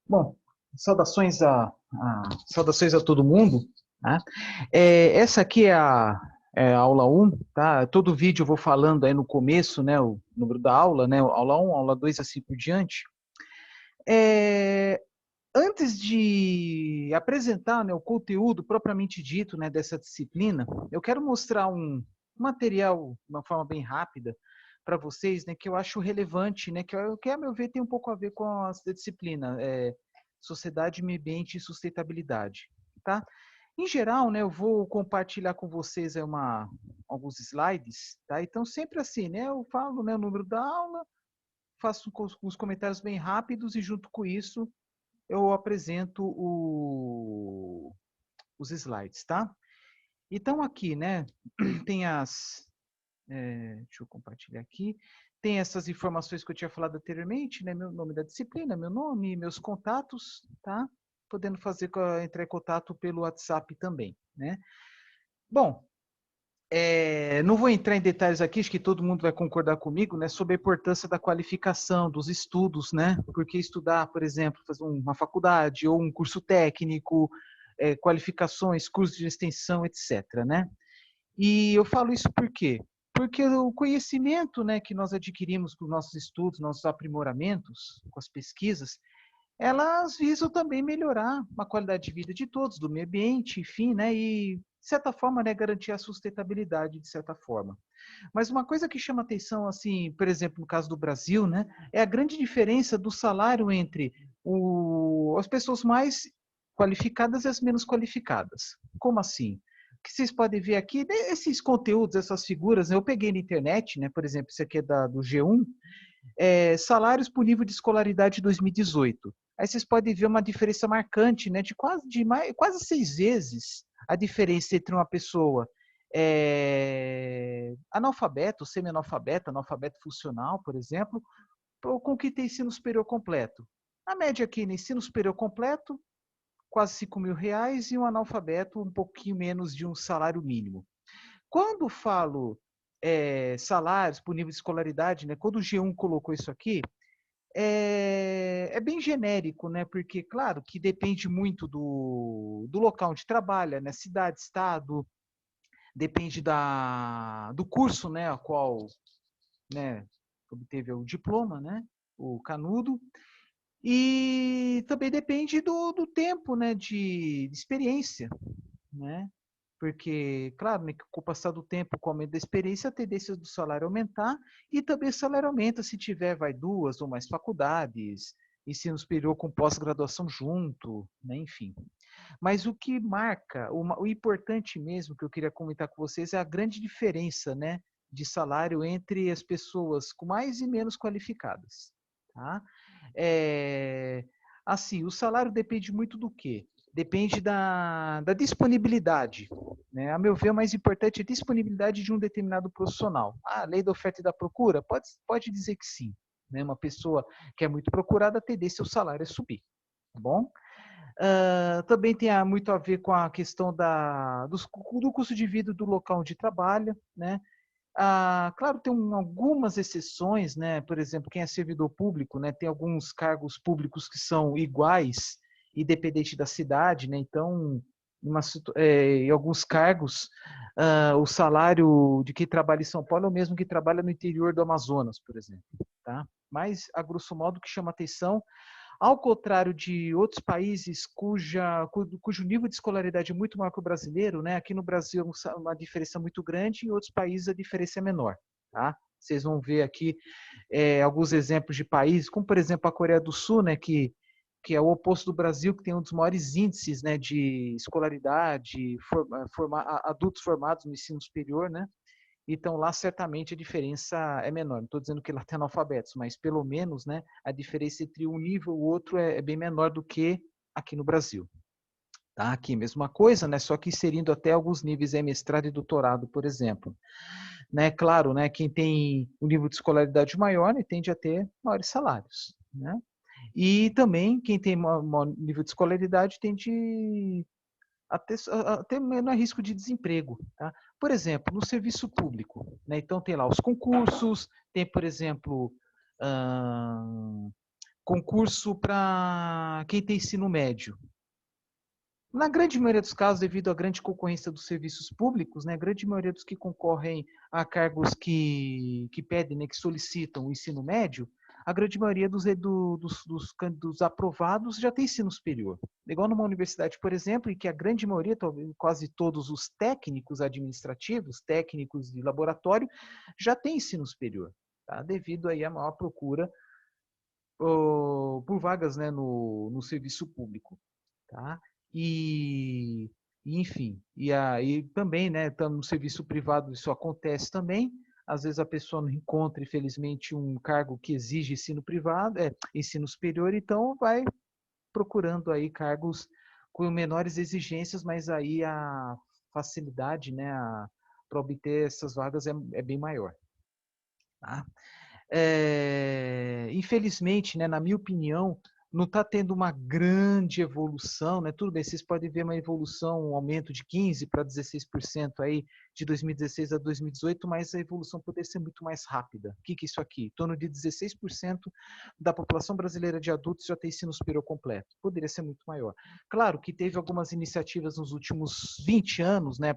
Bom, saudações a todo mundo. Tá? Essa aqui é a aula 1, tá? Todo vídeo eu vou falando aí no começo, né, o número da aula, né, aula 1, aula 2, assim por diante. É, Antes de apresentar, né, o conteúdo propriamente dito, né, dessa disciplina, eu quero mostrar um material de uma forma bem rápida para vocês, né, que eu acho relevante, né, que a meu ver tem um pouco a ver com a disciplina, Sociedade, Meio Ambiente e Sustentabilidade, tá? Em geral, né, eu vou compartilhar com vocês alguns slides, tá? Então, sempre assim, né, eu falo, né, o número da aula, faço os comentários bem rápidos e junto com isso eu apresento os slides, tá? Então aqui, né, tem deixa eu compartilhar aqui, tem essas informações que eu tinha falado anteriormente, né, meu nome da disciplina, meu nome, meus contatos, tá? Podendo entrar em contato pelo WhatsApp também, né? Bom, não vou entrar em detalhes aqui, acho que todo mundo vai concordar comigo, né, sobre a importância da qualificação, dos estudos, né, porque estudar, por exemplo, fazer uma faculdade ou um curso técnico, qualificações, cursos de extensão, etc., né. E eu falo isso por quê? Porque o conhecimento, né, que nós adquirimos com os nossos estudos, nossos aprimoramentos, com as pesquisas, elas visam também melhorar a qualidade de vida de todos, do meio ambiente, enfim, né, e de certa forma, né, garantir a sustentabilidade de certa forma. Mas uma coisa que chama atenção, assim, por exemplo, no caso do Brasil, né, é a grande diferença do salário entre as pessoas mais qualificadas e as menos qualificadas. Como assim? O que vocês podem ver aqui, né, esses conteúdos, essas figuras, né, eu peguei na internet, né, por exemplo, isso aqui é do G1, salários por nível de escolaridade de 2018. Aí vocês podem ver uma diferença marcante, né, de quase 6 vezes a diferença entre uma pessoa analfabeto, semi-analfabeto, analfabeto funcional, por exemplo, com que tem ensino superior completo. A média aqui no ensino superior completo, quase R$ 5.000, e um analfabeto um pouquinho menos de um salário mínimo. Quando falo salários por nível de escolaridade, né, quando o G1 colocou isso aqui, é bem genérico, né? Porque, claro, que depende muito do local onde trabalha, né? Cidade, estado, depende do curso, né? A qual, né, obteve o diploma, né? O canudo. E também depende do tempo, né? De experiência, né? Porque, claro, né, que com o passar do tempo, com o aumento da experiência, a tendência do salário aumentar e também o salário aumenta se tiver, vai, 2 ou mais faculdades, ensino superior com pós-graduação junto, né, enfim. Mas o que marca, o importante mesmo que eu queria comentar com vocês é a grande diferença, né, de salário entre as pessoas com mais e menos qualificadas, tá? É, assim, o salário depende muito do quê? Depende da disponibilidade, né? A meu ver, o mais importante é a disponibilidade de um determinado profissional. A lei da oferta e da procura? Pode dizer que sim. Né? Uma pessoa que é muito procurada, a tendência é o salário subir. Tá bom? Também tem muito a ver com a questão do custo de vida do local onde trabalha, né? Claro, tem algumas exceções, né? Por exemplo, quem é servidor público, né? Tem alguns cargos públicos que são iguais, independente da cidade, né? Então, em alguns cargos, o salário de quem trabalha em São Paulo é o mesmo que trabalha no interior do Amazonas, por exemplo, tá? Mas, a grosso modo, o que chama atenção, ao contrário de outros países cujo nível de escolaridade é muito maior que o brasileiro, né? Aqui no Brasil é uma diferença muito grande, em outros países a diferença é menor. Tá? Vocês vão ver aqui alguns exemplos de países, como por exemplo a Coreia do Sul, né? Que é o oposto do Brasil, que tem um dos maiores índices, né, de escolaridade, adultos formados no ensino superior, né? Então, lá certamente a diferença é menor. Não estou dizendo que lá tem analfabetos, mas pelo menos, né, a diferença entre um nível e o outro é bem menor do que aqui no Brasil. Tá? Aqui, mesma coisa, né, só que inserindo até alguns níveis mestrado e doutorado, por exemplo. Né, claro, né, quem tem um nível de escolaridade maior, né, tende a ter maiores salários. Né? E também, quem tem maior nível de escolaridade tende até menor risco de desemprego. Tá? Por exemplo, no serviço público, né? Então tem lá os concursos, tem, por exemplo, concurso para quem tem ensino médio. Na grande maioria dos casos, devido à grande concorrência dos serviços públicos, né, a grande maioria dos que concorrem a cargos que pedem, né, que solicitam o ensino médio, a grande maioria dos aprovados já tem ensino superior. Igual numa universidade, por exemplo, em que a grande maioria, talvez quase todos os técnicos administrativos, técnicos de laboratório, já tem ensino superior, tá? Devido aí à maior procura por vagas, né, no serviço público. Tá? E, enfim, e aí também, né, no serviço privado isso acontece também. Às vezes a pessoa não encontra, infelizmente, um cargo que exige ensino privado, ensino superior, então vai procurando aí cargos com menores exigências, mas aí a facilidade, né, para obter essas vagas é bem maior. Tá? Infelizmente, né, na minha opinião, não está tendo uma grande evolução, né? Tudo bem, vocês podem ver uma evolução, um aumento de 15% para 16% aí de 2016 a 2018, mas a evolução poderia ser muito mais rápida. O que é isso aqui? Em torno de 16% da população brasileira de adultos já tem ensino superior completo. Poderia ser muito maior. Claro que teve algumas iniciativas nos últimos 20 anos, né,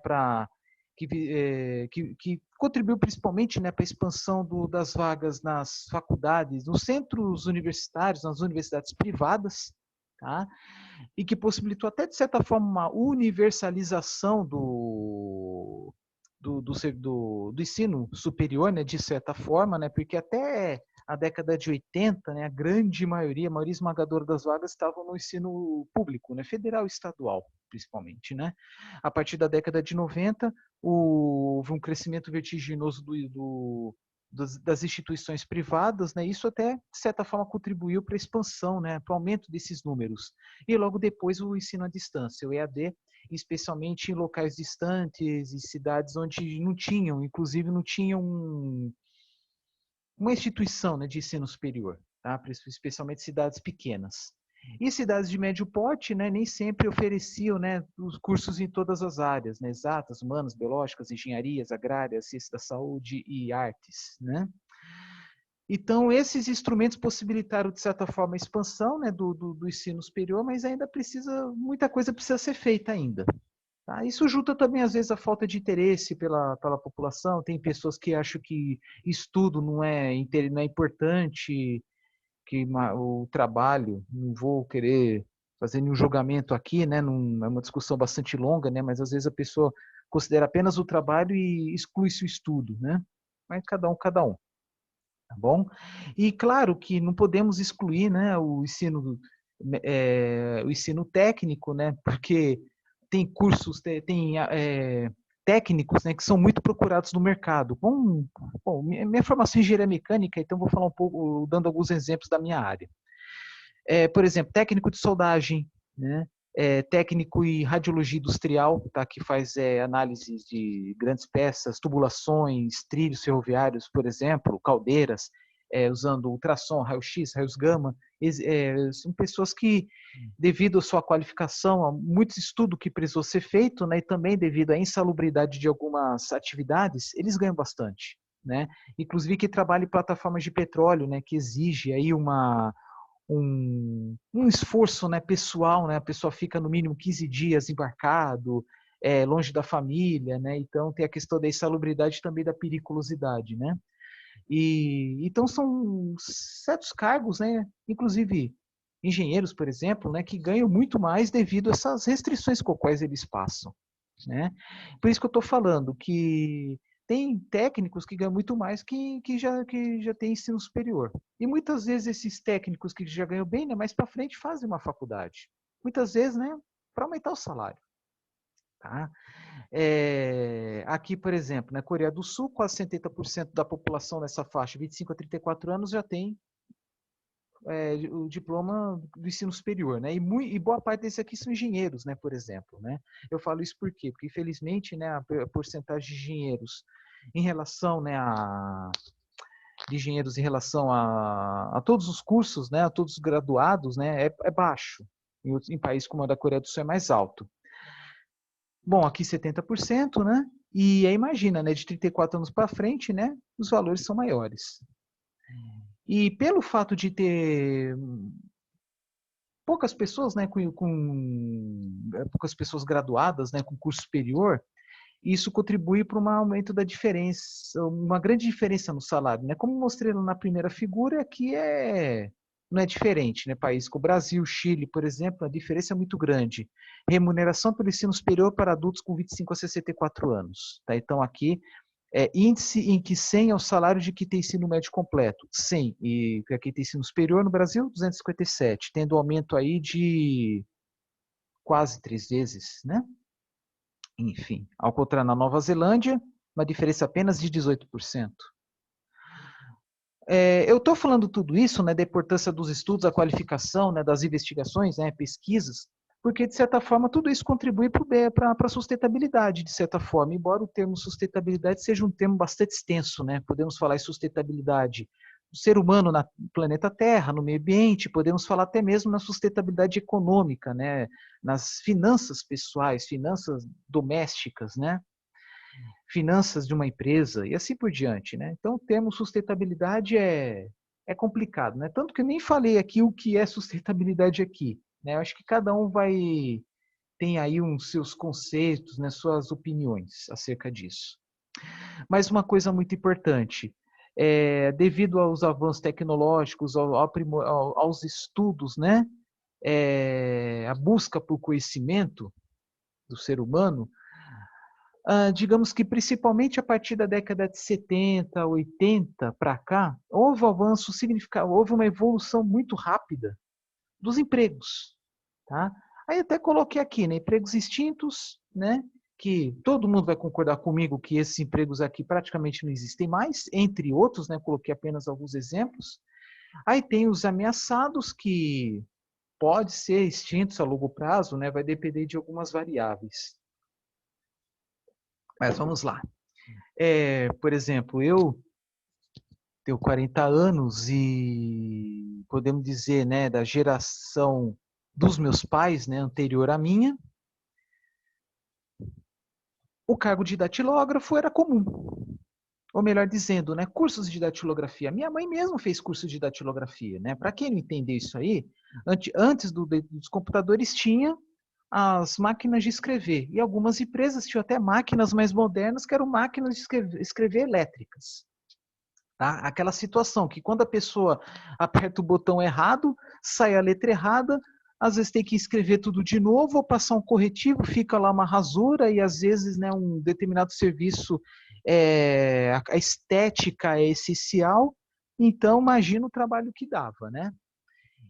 que contribuiu principalmente, né, para a expansão das vagas nas faculdades, nos centros universitários, nas universidades privadas, tá? E que possibilitou até, de certa forma, uma universalização do ensino superior, né, de certa forma, né, porque até a década de 80, né, a maioria esmagadora das vagas estavam no ensino público, né, federal e estadual, principalmente, né? A partir da década de 90, houve um crescimento vertiginoso das instituições privadas, né? Isso até, de certa forma, contribuiu para a expansão, né, para o aumento desses números. E logo depois o ensino à distância, o EAD, especialmente em locais distantes e cidades onde não tinham, inclusive não tinham uma instituição, né, de ensino superior, tá? Especialmente cidades pequenas. E cidades de médio porte, né, nem sempre ofereciam, né, os cursos em todas as áreas, né, exatas, humanas, biológicas, engenharias, agrárias, ciências da saúde e artes, né? Então, esses instrumentos possibilitaram, de certa forma, a expansão, né, do ensino superior, mas ainda muita coisa precisa ser feita ainda. Tá? Isso junta também, às vezes, a falta de interesse pela população. Tem pessoas que acham que estudo não é importante, que o trabalho, não vou querer fazer nenhum julgamento aqui, né? Não, é uma discussão bastante longa, né? Mas às vezes a pessoa considera apenas o trabalho e exclui-se o estudo, né? Mas cada um, tá bom? E claro que não podemos excluir, né, o ensino técnico, né? Porque tem cursos, tem técnicos, né, que são muito procurados no mercado. Bom, minha formação em engenharia mecânica, então vou falar um pouco, dando alguns exemplos da minha área. Por exemplo, técnico de soldagem, né? Técnico em radiologia industrial, tá? Que faz análise de grandes peças, tubulações, trilhos ferroviários, por exemplo, caldeiras, usando ultrassom, raio-x, raios gama. São pessoas que, devido à sua qualificação, a muito estudo que precisou ser feito, né, e também devido à insalubridade de algumas atividades, eles ganham bastante, né? Inclusive que trabalha em plataformas de petróleo, né, que exige aí um esforço, né, pessoal, né? A pessoa fica no mínimo 15 dias embarcado, longe da família, né? Então tem a questão da insalubridade e também da periculosidade, né? E então são certos cargos, né? Inclusive engenheiros, por exemplo, né, que ganham muito mais devido a essas restrições com as quais eles passam, né? Por isso que eu estou falando que tem técnicos que ganham muito mais que já tem ensino superior. E muitas vezes esses técnicos que já ganham bem, né, mais para frente fazem uma faculdade. Muitas vezes, né, para aumentar o salário. Tá? Aqui, por exemplo, na Coreia do Sul, quase 70% da população nessa faixa, 25 a 34 anos, já tem o diploma do ensino superior, né? E boa parte desses aqui são engenheiros, né? Por exemplo, né? Eu falo isso por quê? Porque infelizmente, né, a porcentagem de engenheiros em relação, né, a todos os cursos, né, a todos os graduados, né, é baixo. Em países como a da Coreia do Sul é mais alto. Bom, aqui 70%, né? E aí imagina, né, de 34 anos para frente, né, os valores são maiores. E pelo fato de ter poucas pessoas, né, poucas pessoas graduadas, né, com curso superior, isso contribui para um aumento da diferença, uma grande diferença no salário, né? Como mostrei na primeira figura, aqui não é diferente, né? Países como o Brasil, Chile, por exemplo, a diferença é muito grande. Remuneração pelo ensino superior para adultos com 25 a 64 anos, tá? Então aqui índice em que 100 é o salário de quem tem ensino médio completo, 100, e quem tem ensino superior no Brasil, 257, tendo aumento aí de quase 3 vezes, né? Enfim, ao contrário, na Nova Zelândia, uma diferença apenas de 18%. Eu estou falando tudo isso, né, da importância dos estudos, da qualificação, né, das investigações, né, pesquisas, porque, de certa forma, tudo isso contribui para a sustentabilidade, de certa forma, embora o termo sustentabilidade seja um termo bastante extenso, né? Podemos falar em sustentabilidade do ser humano no planeta Terra, no meio ambiente, podemos falar até mesmo na sustentabilidade econômica, né? Nas finanças pessoais, finanças domésticas, né? Finanças de uma empresa e assim por diante, né? Então, o termo sustentabilidade é complicado, né? Tanto que eu nem falei aqui o que é sustentabilidade aqui, né? Eu acho que cada um tem aí uns seus conceitos, né, suas opiniões acerca disso. Mas uma coisa muito importante, devido aos avanços tecnológicos, aos estudos, né, a busca por conhecimento do ser humano, digamos que principalmente a partir da década de 70, 80 para cá, houve um avanço significativo, houve uma evolução muito rápida dos empregos, tá? Aí até coloquei aqui, né, empregos extintos, né, que todo mundo vai concordar comigo que esses empregos aqui praticamente não existem mais, entre outros, né, coloquei apenas alguns exemplos. Aí tem os ameaçados que pode ser extintos a longo prazo, né, vai depender de algumas variáveis. Mas vamos lá. Por exemplo, eu tenho 40 anos e podemos dizer, né, da geração dos meus pais, né, anterior à minha, o cargo de datilógrafo era comum. Ou melhor dizendo, né, cursos de datilografia. Minha mãe mesmo fez curso de datilografia, né? Para quem não entendeu isso aí, antes dos computadores tinha as máquinas de escrever. E algumas empresas tinham até máquinas mais modernas que eram máquinas de escrever elétricas. Tá? Aquela situação que quando a pessoa aperta o botão errado, sai a letra errada, às vezes tem que escrever tudo de novo ou passar um corretivo, fica lá uma rasura e às vezes, né, um determinado serviço, a estética é essencial, então imagina o trabalho que dava, né?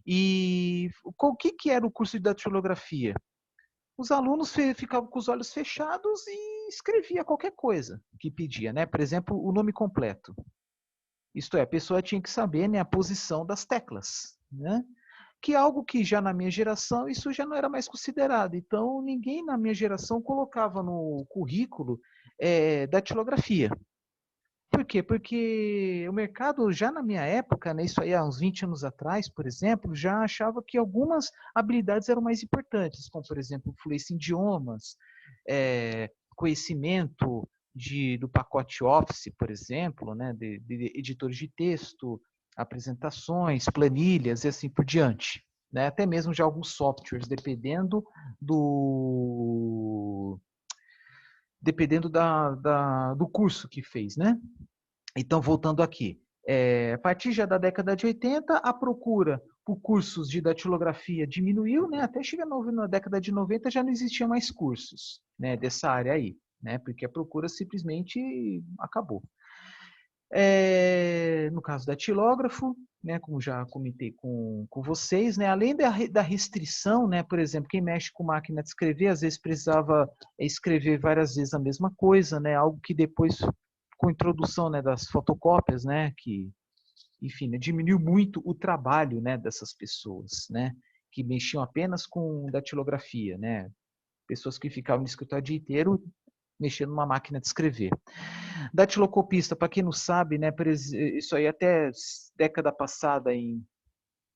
E o que era o curso de datilografia? Os alunos ficavam com os olhos fechados e escrevia qualquer coisa que pedia, né? Por exemplo, o nome completo. Isto é, a pessoa tinha que saber, né, a posição das teclas, né? Que é algo que já na minha geração isso já não era mais considerado. Então ninguém na minha geração colocava no currículo datilografia. Por quê? Porque o mercado já na minha época, né, isso aí há uns 20 anos atrás, por exemplo, já achava que algumas habilidades eram mais importantes, como por exemplo, fluência em idiomas, conhecimento do pacote Office, por exemplo, né, de editores de texto, apresentações, planilhas e assim por diante. Né? Até mesmo já alguns softwares, dependendo do curso que fez, né? Então, voltando aqui, a partir já da década de 80, a procura por cursos de datilografia diminuiu, né? Até chegar na década de 90 já não existiam mais cursos, né, dessa área aí, né? Porque a procura simplesmente acabou. No caso da datilógrafo, né, como já comentei com vocês, né, além da restrição, né, por exemplo, quem mexe com máquina de escrever, às vezes precisava escrever várias vezes a mesma coisa, né, algo que depois, com a introdução, né, das fotocópias, né, que, enfim, né, diminuiu muito o trabalho, né, dessas pessoas, né, que mexiam apenas com datilografia, né, pessoas que ficavam no escritório o dia inteiro mexendo numa máquina de escrever. Datilocopista, para quem não sabe, né, isso aí até década passada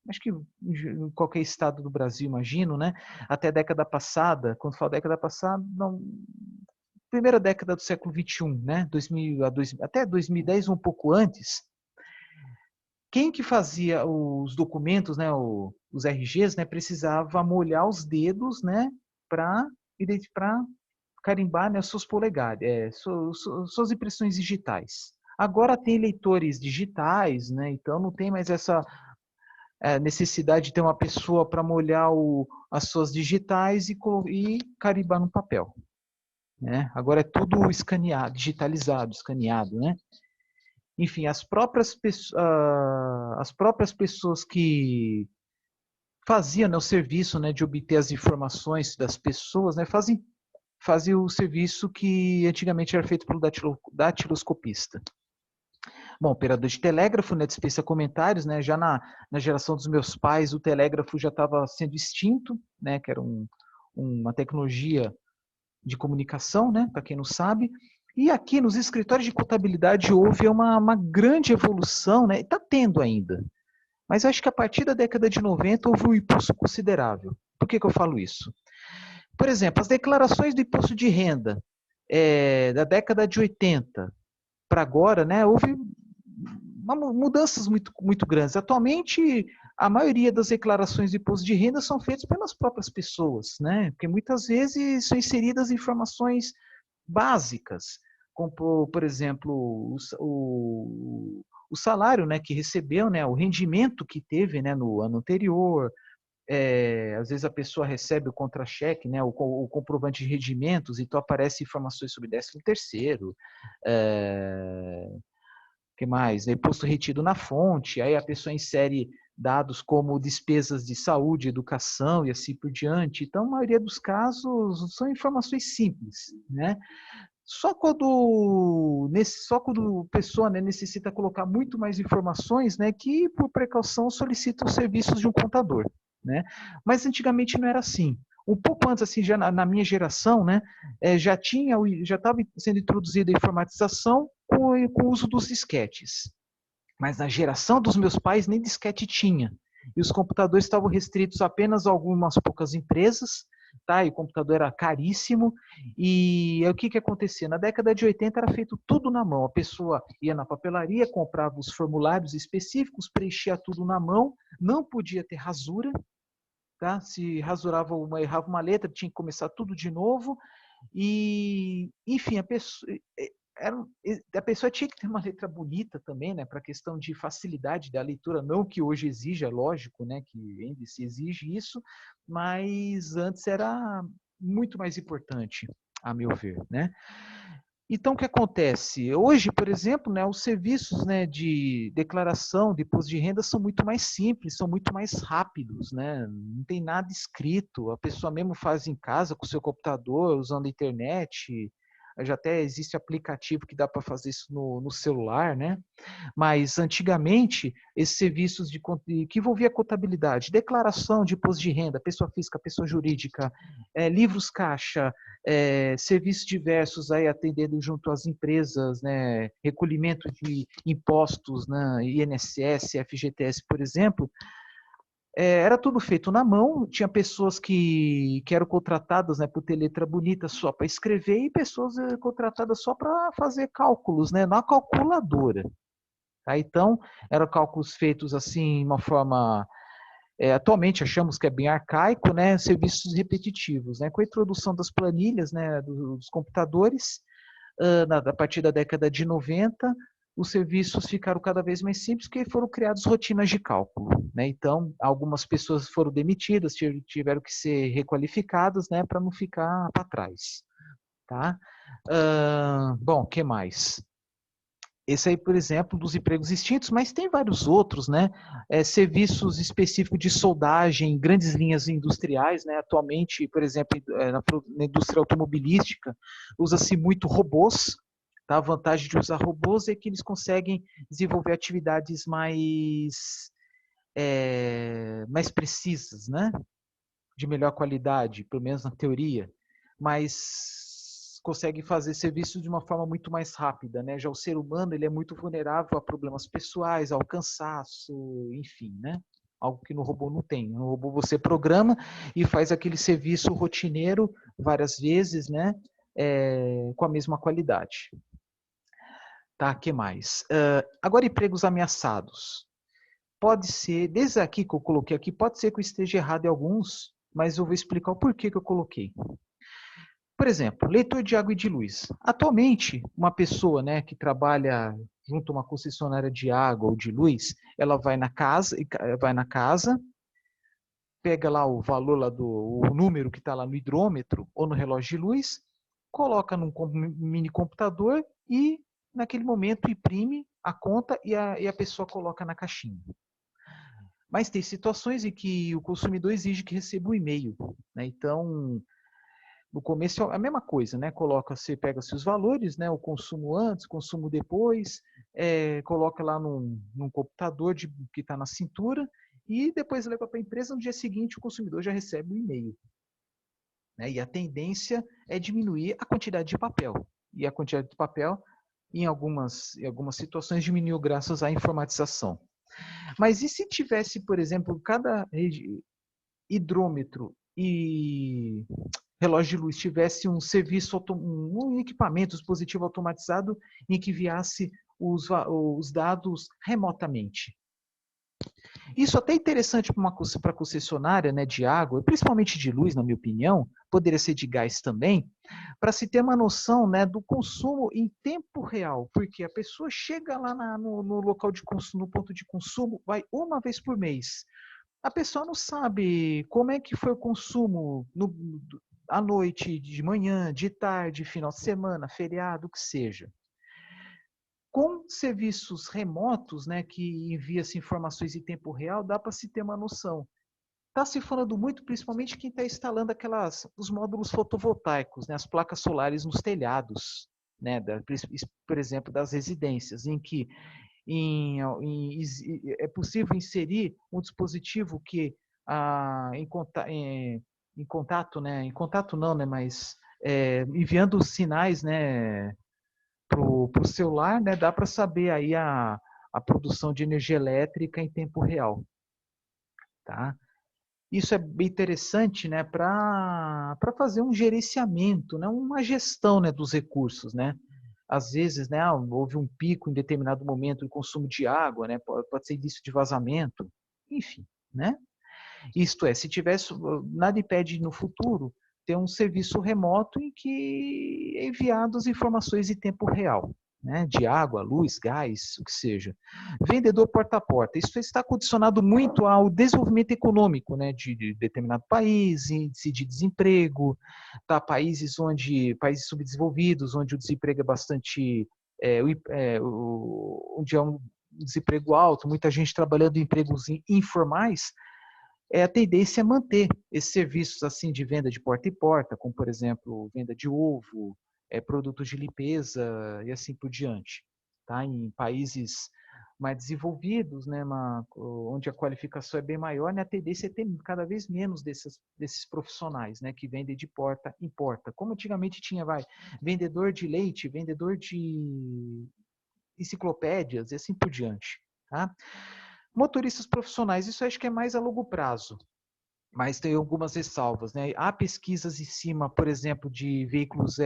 acho que em qualquer estado do Brasil, imagino, né, até década passada, quando falo década passada, não, primeira década do século XXI, né, até 2010, um pouco antes, quem que fazia os documentos, né, os RGs, né, precisava molhar os dedos, né, para carimbar, né, suas polegares, suas impressões digitais. Agora tem leitores digitais, né, então não tem mais essa necessidade de ter uma pessoa para molhar as suas digitais e carimbar no papel. Né? Agora é tudo escaneado, digitalizado, escaneado, né? Enfim, as próprias pessoas que faziam, né, o serviço, né, de obter as informações das pessoas, né, faziam o serviço que antigamente era feito pelo datiloscopista. Bom, operador de telégrafo, né, dispensa comentários, né, já na geração dos meus pais o telégrafo já estava sendo extinto, né, que era uma tecnologia de comunicação, né, para quem não sabe. E aqui nos escritórios de contabilidade houve uma grande evolução, né, está tendo ainda. Mas acho que a partir da década de 90 houve um impulso considerável. Por que eu falo isso? Por exemplo, as declarações do imposto de renda da década de 80 para agora, né, houve mudanças muito grandes. Atualmente, a maioria das declarações de imposto de renda são feitas pelas próprias pessoas, né? Porque muitas vezes são inseridas informações básicas, como, por exemplo, o salário, né, que recebeu, né, o rendimento que teve, né, no ano anterior. Às vezes a pessoa recebe o contra-cheque, né, o comprovante de rendimentos, então aparece informações sobre 13º, que mais? Imposto retido na fonte, aí a pessoa insere dados como despesas de saúde, educação e assim por diante. Então, a maioria dos casos são informações simples, né? Só quando a pessoa, né, necessita colocar muito mais informações, né, que por precaução solicita os serviços de um contador, né? Mas antigamente não era assim. Um pouco antes, assim, já na minha geração, né, já estava sendo introduzida a informatização com o uso dos disquetes. Mas na geração dos meus pais nem disquete tinha. E os computadores estavam restritos apenas a algumas poucas empresas, tá? E o computador era caríssimo. E o que acontecia? Na década de 80 era feito tudo na mão. A pessoa ia na papelaria, comprava os formulários específicos, preenchia tudo na mão, não podia ter rasura, tá? Se errava uma letra, tinha que começar tudo de novo. E, enfim, a pessoa tinha que ter uma letra bonita também, né, para a questão de facilidade da leitura, não que hoje exija, lógico, né, que ainda se exige isso, mas antes era muito mais importante, a meu ver, né? Então, o que acontece? Hoje, por exemplo, né, os serviços, né, de declaração de imposto de renda são muito mais simples, são muito mais rápidos, né? Não tem nada escrito, a pessoa mesmo faz em casa com o seu computador, usando a internet. Já até existe aplicativo que dá para fazer isso no celular, né? Mas antigamente, esses serviços que envolvia contabilidade, declaração de imposto de renda, pessoa física, pessoa jurídica, livros caixa, serviços diversos aí atendendo junto às empresas, né, recolhimento de impostos, né, INSS, FGTS, por exemplo, era tudo feito na mão, tinha pessoas que eram contratadas, né, por ter letra bonita só para escrever e pessoas contratadas só para fazer cálculos, né, na calculadora. Tá? Então, eram cálculos feitos assim, de uma forma atualmente achamos que é bem arcaico, né, serviços repetitivos, né, com a introdução das planilhas, né, dos computadores, a partir da década de 90, os serviços ficaram cada vez mais simples porque foram criadas rotinas de cálculo, né, então algumas pessoas foram demitidas, tiveram que ser requalificadas, né, para não ficar para trás, tá? Bom, o que mais? Esse aí, por exemplo, dos empregos extintos, mas tem vários outros, né? Serviços específicos de soldagem em grandes linhas industriais, né? Atualmente, por exemplo, na indústria automobilística, usa-se muito robôs. Tá? A vantagem de usar robôs é que eles conseguem desenvolver atividades mais precisas, né? De melhor qualidade, pelo menos na teoria, mas consegue fazer serviços de uma forma muito mais rápida, né? Já o ser humano, ele é muito vulnerável a problemas pessoais, ao cansaço, enfim, né? Algo que no robô não tem. No robô você programa e faz aquele serviço rotineiro várias vezes, né? Com a mesma qualidade. Tá, que mais? Agora, empregos ameaçados. pode ser, desde aqui que eu coloquei aqui, pode ser que eu esteja errado em alguns, mas eu vou explicar o porquê que eu coloquei. Por exemplo, leitor de água e de luz. Atualmente, uma pessoa, né, que trabalha junto a uma concessionária de água ou de luz, ela vai na casa, pega lá o valor lá o número que está lá no hidrômetro ou no relógio de luz, coloca num mini computador e naquele momento imprime a conta e a pessoa coloca na caixinha. Mas tem situações em que o consumidor exige que receba um e-mail, né? Então, no começo é a mesma coisa, né? Você pega-se os valores, né? O consumo antes, consumo depois, coloca lá num computador que está na cintura e depois leva para a empresa. No dia seguinte, o consumidor já recebe um e-mail, né? E a tendência é diminuir a quantidade de papel. E a quantidade de papel, em algumas situações, diminuiu graças à informatização. Mas e se tivesse, por exemplo, cada hidrômetro e relógio de luz tivesse um serviço, um equipamento, um dispositivo automatizado em que enviasse os dados remotamente? Isso até é interessante para a concessionária, né, de água, principalmente de luz, na minha opinião, poderia ser de gás também, para se ter uma noção, né, do consumo em tempo real, porque a pessoa chega lá no local de consumo, no ponto de consumo, vai uma vez por mês. A pessoa não sabe como é que foi o consumo à noite, de manhã, de tarde, final de semana, feriado, o que seja. Com serviços remotos, né, que envia-se informações em tempo real, dá para se ter uma noção. Está se falando muito, principalmente quem está instalando os módulos fotovoltaicos, né, as placas solares nos telhados, né, por exemplo, das residências, em que é possível inserir um dispositivo que em contato, né, em contato não, né, mas enviando sinais, né, para o celular, né, dá para saber aí a produção de energia elétrica em tempo real, tá? Isso é bem interessante, né, para fazer um gerenciamento, né, uma gestão, né, dos recursos, né? Às vezes, né, houve um pico em determinado momento de consumo de água, né, pode ser início de vazamento, enfim, né? Isto é, se tivesse, nada impede no futuro ter um serviço remoto em que é enviado as informações em tempo real, né, de água, luz, gás, o que seja. Vendedor porta a porta. Isso está condicionado muito ao desenvolvimento econômico, né, de determinado país, índice de desemprego, tá, países subdesenvolvidos, onde o desemprego é bastante, onde é um desemprego alto, muita gente trabalhando em empregos informais, a tendência é manter esses serviços assim de venda de porta em porta, como por exemplo venda de ovo, produtos de limpeza e assim por diante, tá? Em países mais desenvolvidos, né, onde a qualificação é bem maior, né, a tendência é ter cada vez menos desses profissionais, né, que vendem de porta em porta. Como antigamente tinha, vendedor de leite, vendedor de enciclopédias e assim por diante, tá? Motoristas profissionais, isso acho que é mais a longo prazo, mas tem algumas ressalvas, né? Há pesquisas em cima, por exemplo, de veículos,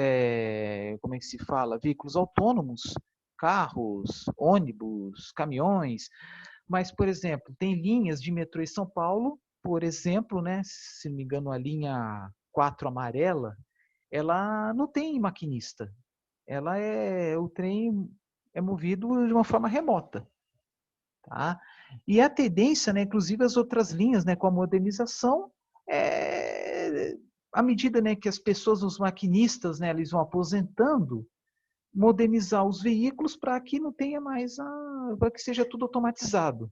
como é que se fala? Veículos autônomos, carros, ônibus, caminhões, mas, por exemplo, tem linhas de metrô em São Paulo, por exemplo, né? Se não me engano, a linha 4 amarela, ela não tem maquinista. O trem é movido de uma forma remota, tá? E a tendência, né, inclusive as outras linhas, né, com a modernização, à medida, né, que as pessoas, os maquinistas, né, eles vão aposentando, modernizar os veículos para que não tenha mais para que seja tudo automatizado.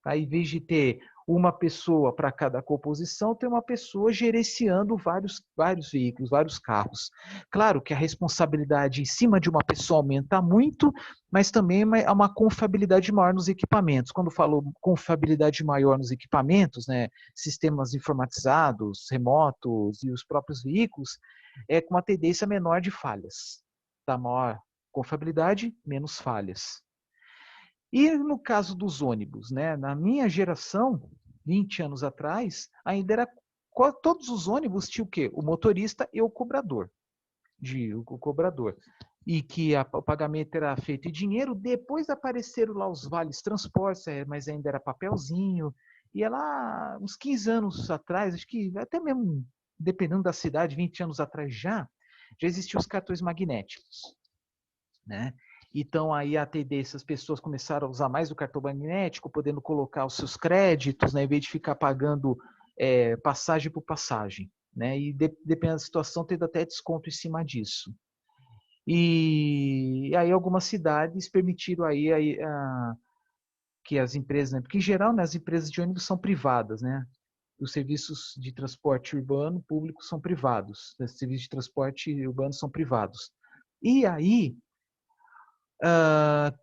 Tá? Em vez de ter uma pessoa para cada composição, tem uma pessoa gerenciando vários veículos, vários carros. Claro que a responsabilidade em cima de uma pessoa aumenta muito, mas também há uma confiabilidade maior nos equipamentos. Quando falo confiabilidade maior nos equipamentos, né, sistemas informatizados, remotos e os próprios veículos, é com uma tendência menor de falhas. Tá? Maior confiabilidade, menos falhas. E no caso dos ônibus, né? Na minha geração, 20 anos atrás, ainda era todos os ônibus tinham o quê? O motorista e o cobrador. O cobrador. e que o pagamento era feito em dinheiro. Depois apareceram lá os vales transportes, mas ainda era papelzinho. E é lá, uns 15 anos atrás, acho que até mesmo, dependendo da cidade, 20 anos atrás já existiam os cartões magnéticos, né? Então, aí a tendência, as pessoas começaram a usar mais o cartão magnético, podendo colocar os seus créditos, né, em vez de ficar pagando passagem por passagem, né? E dependendo da situação, tendo até desconto em cima disso. E aí algumas cidades permitiram aí que as empresas, né, porque em geral, né, as empresas de ônibus são privadas, né? Os serviços de transporte urbano público são privados, os serviços de transporte urbano são privados. E aí,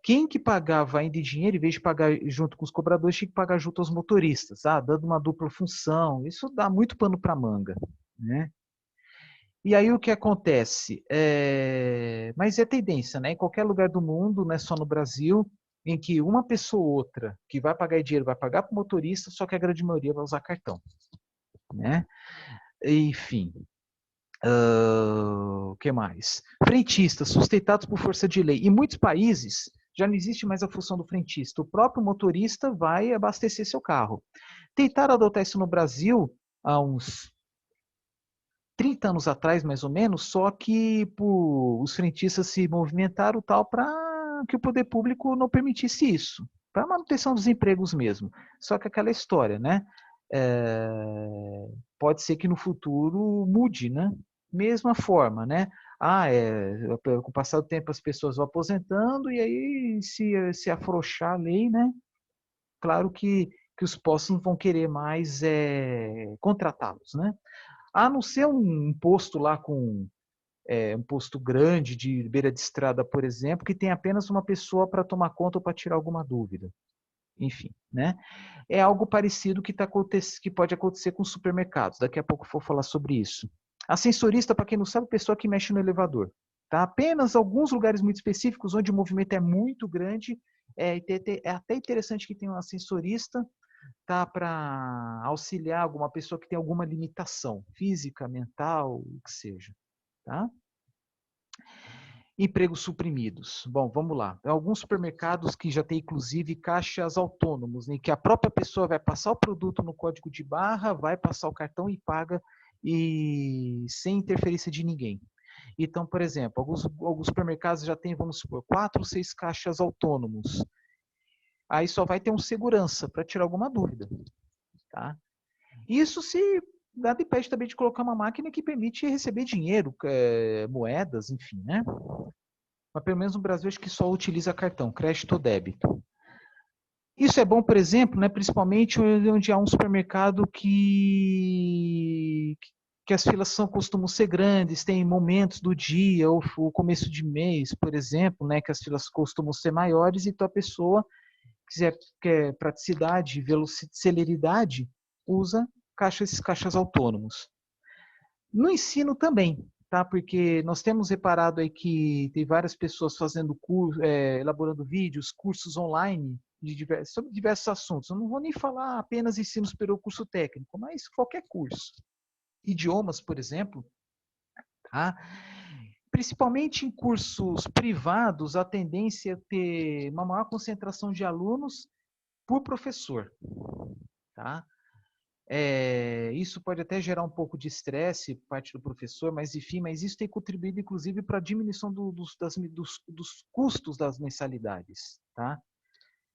quem que pagava ainda em dinheiro, em vez de pagar junto com os cobradores, tinha que pagar junto aos motoristas, dando uma dupla função. Isso dá muito pano para manga, né? E aí o que acontece? Mas é tendência, né? Em qualquer lugar do mundo, não é só no Brasil, em que uma pessoa ou outra que vai pagar dinheiro vai pagar para o motorista, só que a grande maioria vai usar cartão, né? Enfim, o que mais? Frentistas, sustentados por força de lei. Em muitos países já não existe mais a função do frentista. O próprio motorista vai abastecer seu carro. Tentaram adotar isso no Brasil há uns 30 anos atrás, mais ou menos, só que os frentistas se movimentaram tal para que o poder público não permitisse isso, para a manutenção dos empregos mesmo. Só que aquela história, né? Pode ser que no futuro mude, né? Mesma forma, né? Com o passar do tempo as pessoas vão aposentando e aí se afrouxar a lei, né? Claro que os postos não vão querer mais contratá-los, né? A não ser um posto lá com um posto grande de beira de estrada, por exemplo, que tem apenas uma pessoa para tomar conta ou para tirar alguma dúvida. Enfim, né? É algo parecido que pode acontecer com supermercados. Daqui a pouco eu vou falar sobre isso. Ascensorista, para quem não sabe, é a pessoa que mexe no elevador. Tá? Apenas alguns lugares muito específicos onde o movimento é muito grande. É até interessante que tenha um ascensorista, tá, para auxiliar alguma pessoa que tem alguma limitação física, mental, o que seja. Tá? Empregos suprimidos. Bom, vamos lá. Alguns supermercados que já tem inclusive caixas autônomos, em que a própria pessoa vai passar o produto no código de barra, vai passar o cartão e paga e sem interferência de ninguém. Então, por exemplo, alguns supermercados já têm, vamos supor, 4 ou 6 caixas autônomos. Aí só vai ter um segurança para tirar alguma dúvida. Tá? Isso se nada impede também de colocar uma máquina que permite receber dinheiro, moedas, enfim, né? Mas pelo menos no Brasil acho que só utiliza cartão, crédito ou débito. Isso é bom, por exemplo, né, principalmente onde há um supermercado que as filas costumam ser grandes, tem momentos do dia ou o começo de mês, por exemplo, né, que as filas costumam ser maiores, então a pessoa quer praticidade, celeridade, usa esses caixas autônomos. No ensino também, tá? Porque nós temos reparado aí que tem várias pessoas fazendo curso, elaborando vídeos, cursos online sobre diversos assuntos. Eu não vou nem falar apenas ensino superior, curso técnico, mas qualquer curso. Idiomas, por exemplo, tá? Principalmente em cursos privados, a tendência é ter uma maior concentração de alunos por professor, tá? Isso pode até gerar um pouco de estresse por parte do professor, mas enfim, mas isso tem contribuído inclusive para a diminuição dos custos das mensalidades, tá?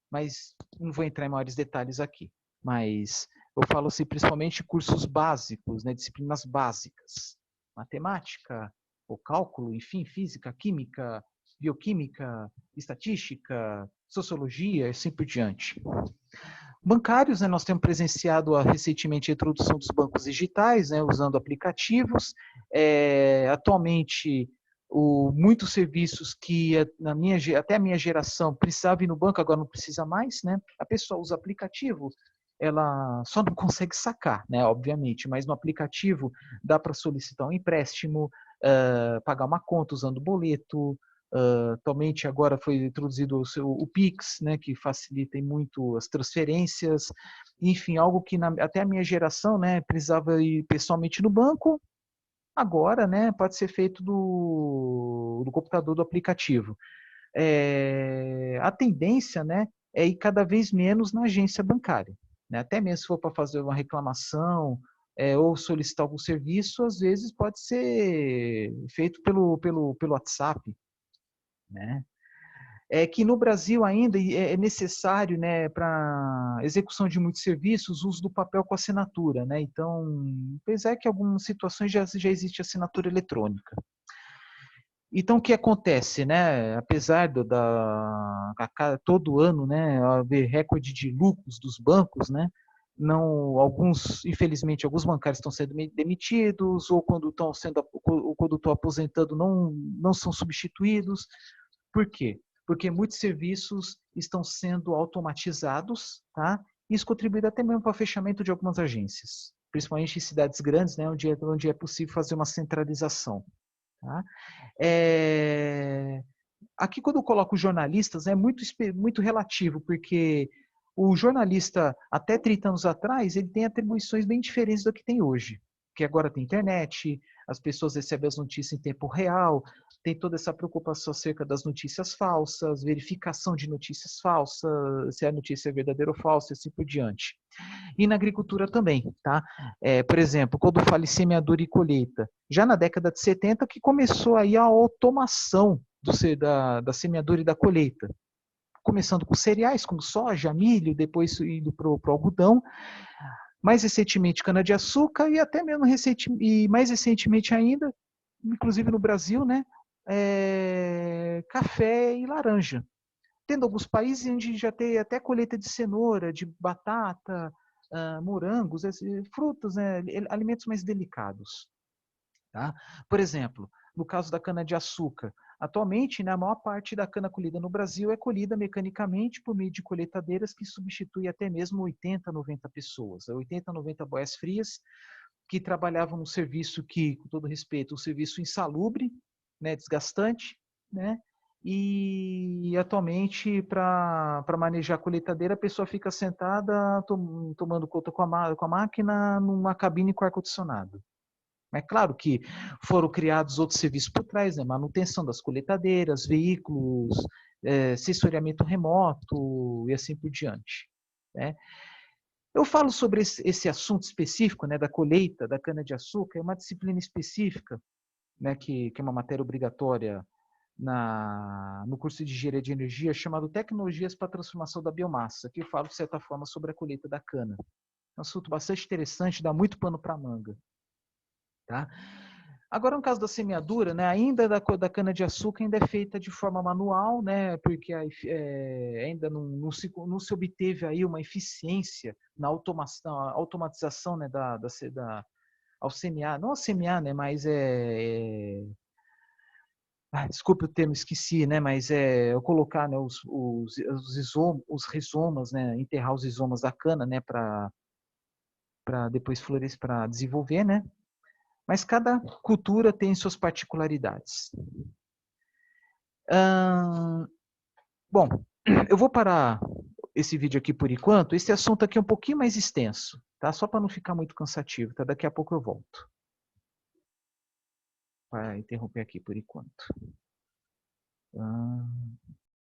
Mas não vou entrar em maiores detalhes aqui. Mas eu falo assim, principalmente cursos básicos, né, disciplinas básicas, matemática, o cálculo, enfim, física, química, bioquímica, estatística, sociologia, e assim por diante. Bancários, né, nós temos presenciado recentemente a introdução dos bancos digitais, né, usando aplicativos. Atualmente, muitos serviços que até a minha geração precisava ir no banco, agora não precisa mais, né? A pessoa usa aplicativo, ela só não consegue sacar, né, obviamente, mas no aplicativo dá para solicitar um empréstimo, pagar uma conta usando boleto. Atualmente agora foi introduzido o Pix, né, que facilita muito as transferências, enfim, algo que até a minha geração, né, precisava ir pessoalmente no banco, Agora, né, pode ser feito do computador, do aplicativo. A tendência, né, é ir cada vez menos na agência bancária, né? Até mesmo se for para fazer uma reclamação, ou solicitar algum serviço, às vezes pode ser feito pelo WhatsApp, né? É que no Brasil ainda é necessário, né, para execução de muitos serviços, o uso do papel com assinatura, né? Então, apesar que em algumas situações já existe assinatura eletrônica. Então, o que acontece, né? Apesar todo ano, né, haver recorde de lucros dos bancos, né? Não, infelizmente, alguns bancários estão sendo demitidos, ou quando estão aposentando, não são substituídos. Por quê? Porque muitos serviços estão sendo automatizados, tá? Isso contribui até mesmo para o fechamento de algumas agências, principalmente em cidades grandes, né, onde é possível fazer uma centralização. Tá? Aqui, quando eu coloco jornalistas, é muito relativo, porque o jornalista, até 30 anos atrás, ele tem atribuições bem diferentes do que tem hoje. Que agora tem internet, as pessoas recebem as notícias em tempo real, tem toda essa preocupação acerca das notícias falsas, verificação de notícias falsas, se a notícia é verdadeira ou falsa, e assim por diante. E na agricultura também, tá? Por exemplo, quando fala em semeadura e colheita, já na década de 70 que começou aí a automação da semeadura e da colheita. Começando com cereais como soja, milho, depois indo para o algodão, mais recentemente cana-de-açúcar e até mesmo mais recentemente ainda, inclusive no Brasil, né, café e laranja. Tendo alguns países onde já tem até colheita de cenoura, de batata, morangos, frutas, né, alimentos mais delicados. Tá? Por exemplo, no caso da cana-de-açúcar, atualmente, né, a maior parte da cana colhida no Brasil é colhida mecanicamente por meio de colheitadeiras que substitui até mesmo 80, 90 pessoas, 80, 90 boias frias, que trabalhavam no serviço que, com todo respeito, um serviço insalubre, né, desgastante, né? E atualmente, para manejar a colheitadeira, a pessoa fica sentada tomando conta com a máquina numa cabine com ar-condicionado. É claro que foram criados outros serviços por trás, né? Manutenção das colheitadeiras, veículos, sensoriamento remoto e assim por diante. Né? Eu falo sobre esse assunto específico, né, da colheita da cana-de-açúcar, é uma disciplina específica, né, que é uma matéria obrigatória no curso de Engenharia de Energia, chamado Tecnologias para a Transformação da Biomassa, que eu falo, de certa forma, sobre a colheita da cana. É um assunto bastante interessante, dá muito pano para manga. Tá? Agora, no caso da semeadura, né, ainda da cana-de-açúcar ainda é feita de forma manual, né, porque ainda não se obteve aí uma eficiência na automatização, né, ao semear, não ao semear, né, mas desculpe o termo, esqueci, né, mas eu colocar, né, os rizomas, né, enterrar os rizomas da cana, né, para depois florescer, para desenvolver, né, mas cada cultura tem suas particularidades. Bom, eu vou parar esse vídeo aqui por enquanto. Esse assunto aqui é um pouquinho mais extenso, tá? Só para não ficar muito cansativo, tá? Daqui a pouco eu volto. Para interromper aqui por enquanto.